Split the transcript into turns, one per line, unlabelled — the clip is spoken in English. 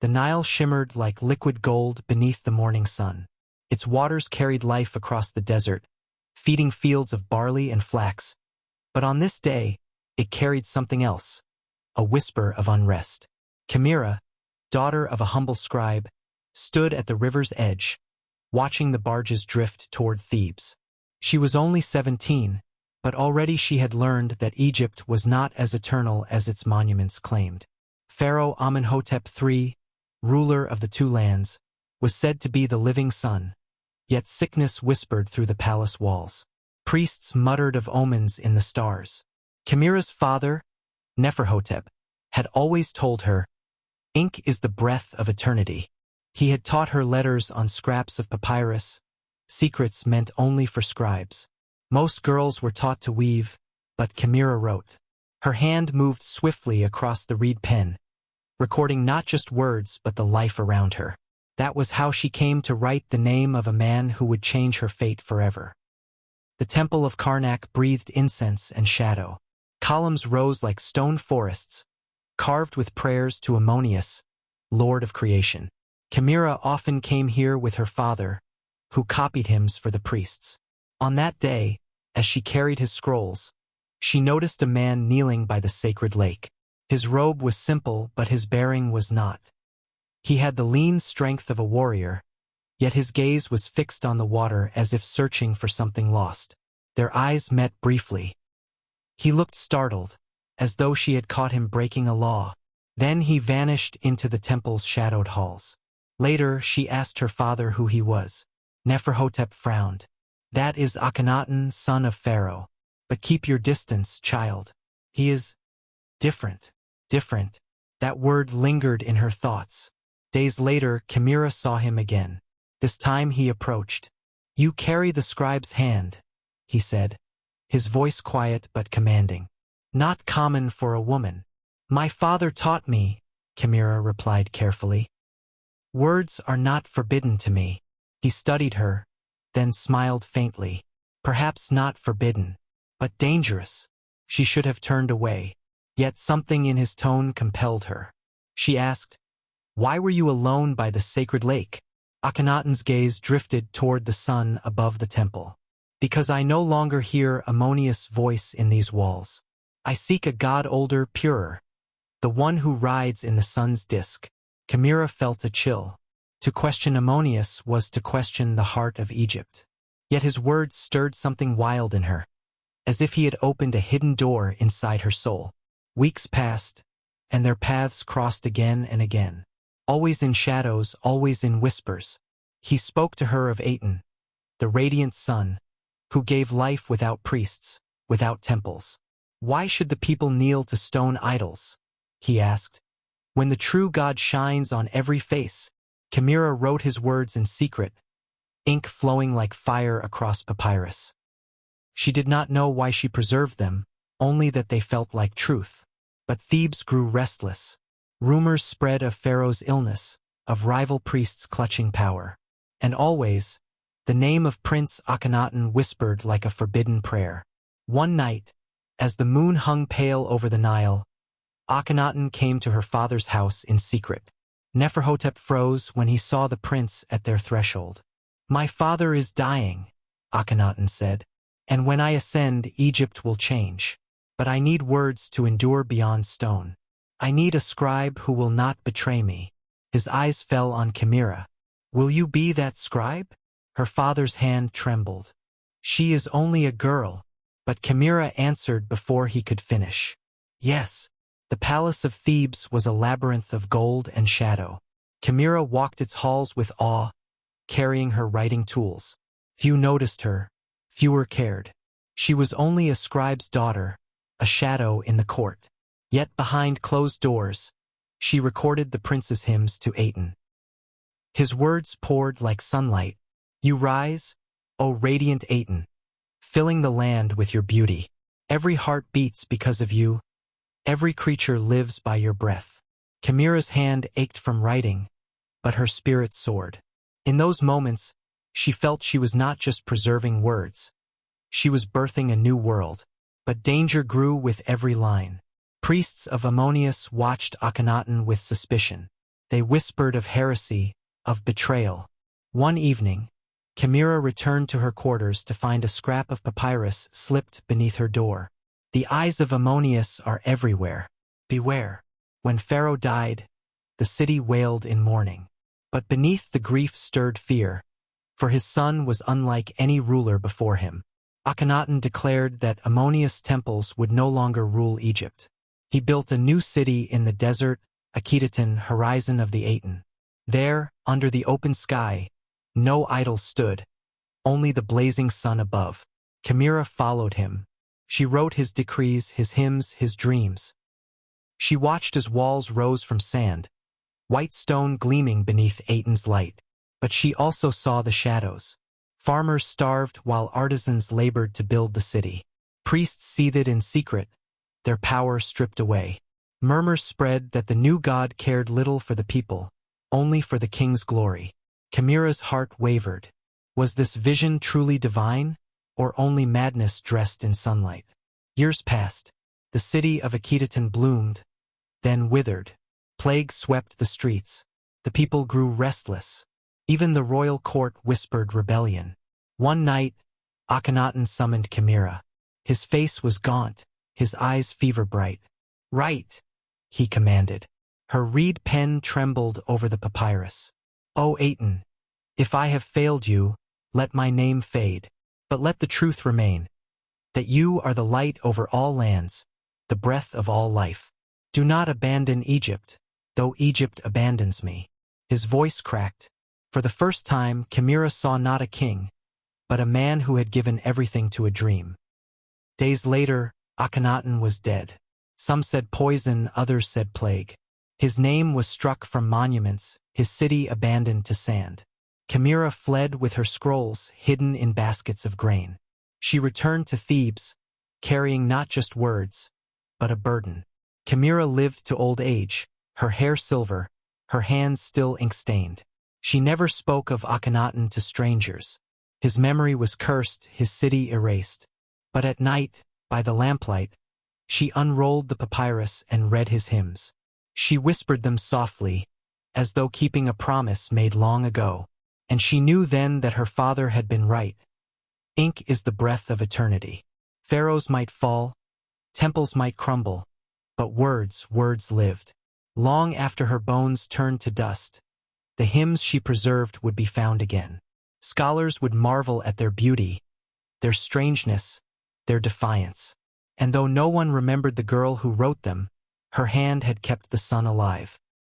The Nile shimmered like liquid gold beneath the morning sun. Its waters carried life across the desert, feeding fields of barley and flax. But on this day, it carried something else, a whisper of unrest. Chimera, daughter of a humble scribe, stood at the river's edge, watching the barges drift toward Thebes. She was only 17, but already she had learned that Egypt was not as eternal as its monuments claimed. Pharaoh Amenhotep III, ruler of the two lands, was said to be the living sun, yet sickness whispered through the palace walls. Priests muttered of omens in the stars. Chimera's father, Neferhotep, had always told her, "Ink is the breath of eternity." He had taught her letters on scraps of papyrus, secrets meant only for scribes. Most girls were taught to weave, but Chimera wrote. Her hand moved swiftly across the reed pen, recording not just words but the life around her. That was how she came to write the name of a man who would change her fate forever. The temple of Karnak breathed incense and shadow. Columns rose like stone forests, carved with prayers to Ammonius, Lord of creation. Chimera often came here with her father, who copied hymns for the priests. On that day, as she carried his scrolls, she noticed a man kneeling by the sacred lake. His robe was simple, but his bearing was not. He had the lean strength of a warrior, yet his gaze was fixed on the water as if searching for something lost. Their eyes met briefly. He looked startled, as though she had caught him breaking a law. Then he vanished into the temple's shadowed halls. Later, she asked her father who he was. Neferhotep frowned. "That is Akhenaten, son of Pharaoh. But keep your distance, child. He is different." Different. That word lingered in her thoughts. Days later, Chimera saw him again. This time he approached. "You carry the scribe's hand," he said, his voice quiet but commanding. "Not common for a woman." "My father taught me," Chimera replied carefully. "Words are not forbidden to me." He studied her, then smiled faintly. Perhaps not forbidden, but dangerous. She should have turned away. Yet something in his tone compelled her. She asked, "Why were you alone by the sacred lake?" Akhenaten's gaze drifted toward the sun above the temple. "Because I no longer hear Ammonius' voice in these walls. I seek a god older, purer, the one who rides in the sun's disk." Chimera felt a chill. To question Ammonius was to question the heart of Egypt. Yet his words stirred something wild in her, as if he had opened a hidden door inside her soul. Weeks passed, and their paths crossed again and again. Always in shadows, always in whispers. He spoke to her of Aten, the radiant sun, who gave life without priests, without temples. "Why should the people kneel to stone idols?" he asked. "When the true God shines on every face." Chimera wrote his words in secret, ink flowing like fire across papyrus. She did not know why she preserved them, only that they felt like truth. But Thebes grew restless. Rumors spread of Pharaoh's illness, of rival priests clutching power. And always, the name of Prince Akhenaten whispered like a forbidden prayer. One night, as the moon hung pale over the Nile, Akhenaten came to her father's house in secret. Neferhotep froze when he saw the prince at their threshold. "My father is dying," Akhenaten said, "and when I ascend, Egypt will change. But I need words to endure beyond stone. I need a scribe who will not betray me." His eyes fell on Chimera. "Will you be that scribe?" Her father's hand trembled. "She is only a girl," but Chimera answered before he could finish. "Yes." The palace of Thebes was a labyrinth of gold and shadow. Chimera walked its halls with awe, carrying her writing tools. Few noticed her, fewer cared. She was only a scribe's daughter, a shadow in the court. Yet behind closed doors, she recorded the prince's hymns to Aten. His words poured like sunlight. "You rise, O radiant Aten, filling the land with your beauty. Every heart beats because of you. Every creature lives by your breath." Chimera's hand ached from writing, but her spirit soared. In those moments, she felt she was not just preserving words. She was birthing a new world. But danger grew with every line. Priests of Ammonius watched Akhenaten with suspicion. They whispered of heresy, of betrayal. One evening, Chimera returned to her quarters to find a scrap of papyrus slipped beneath her door. The eyes of Ammonius are everywhere. Beware. When Pharaoh died, the city wailed in mourning. But beneath the grief stirred fear, for his son was unlike any ruler before him. Akhenaten declared that Ammonius' temples would no longer rule Egypt. He built a new city in the desert, Akhetaten, horizon of the Aten. There, under the open sky, no idols stood, only the blazing sun above. Chimera followed him. She wrote his decrees, his hymns, his dreams. She watched as walls rose from sand, white stone gleaming beneath Aten's light. But she also saw the shadows. Farmers starved while artisans labored to build the city. Priests seethed in secret, their power stripped away. Murmurs spread that the new god cared little for the people, only for the king's glory. Chimera's heart wavered. Was this vision truly divine, or only madness dressed in sunlight? Years passed. The city of Akhetaten bloomed, then withered. Plague swept the streets. The people grew restless. Even the royal court whispered rebellion. One night, Akhenaten summoned Chimera. His face was gaunt, his eyes fever-bright. "Write," he commanded. Her reed pen trembled over the papyrus. "O Aten, if I have failed you, let my name fade, but let the truth remain, that you are the light over all lands, the breath of all life. Do not abandon Egypt, though Egypt abandons me." His voice cracked. For the first time, Chimera saw not a king, but a man who had given everything to a dream. Days later, Akhenaten was dead. Some said poison, others said plague. His name was struck from monuments, his city abandoned to sand. Chimera fled with her scrolls hidden in baskets of grain. She returned to Thebes, carrying not just words, but a burden. Chimera lived to old age, her hair silver, her hands still ink-stained. She never spoke of Akhenaten to strangers. His memory was cursed, his city erased. But at night, by the lamplight, she unrolled the papyrus and read his hymns. She whispered them softly, as though keeping a promise made long ago. And she knew then that her father had been right. Ink is the breath of eternity. Pharaohs might fall, temples might crumble, but words lived. Long after her bones turned to dust, the hymns she preserved would be found again. Scholars would marvel at their beauty, their strangeness, their defiance. And though no one remembered the girl who wrote them, her hand had kept the sun alive.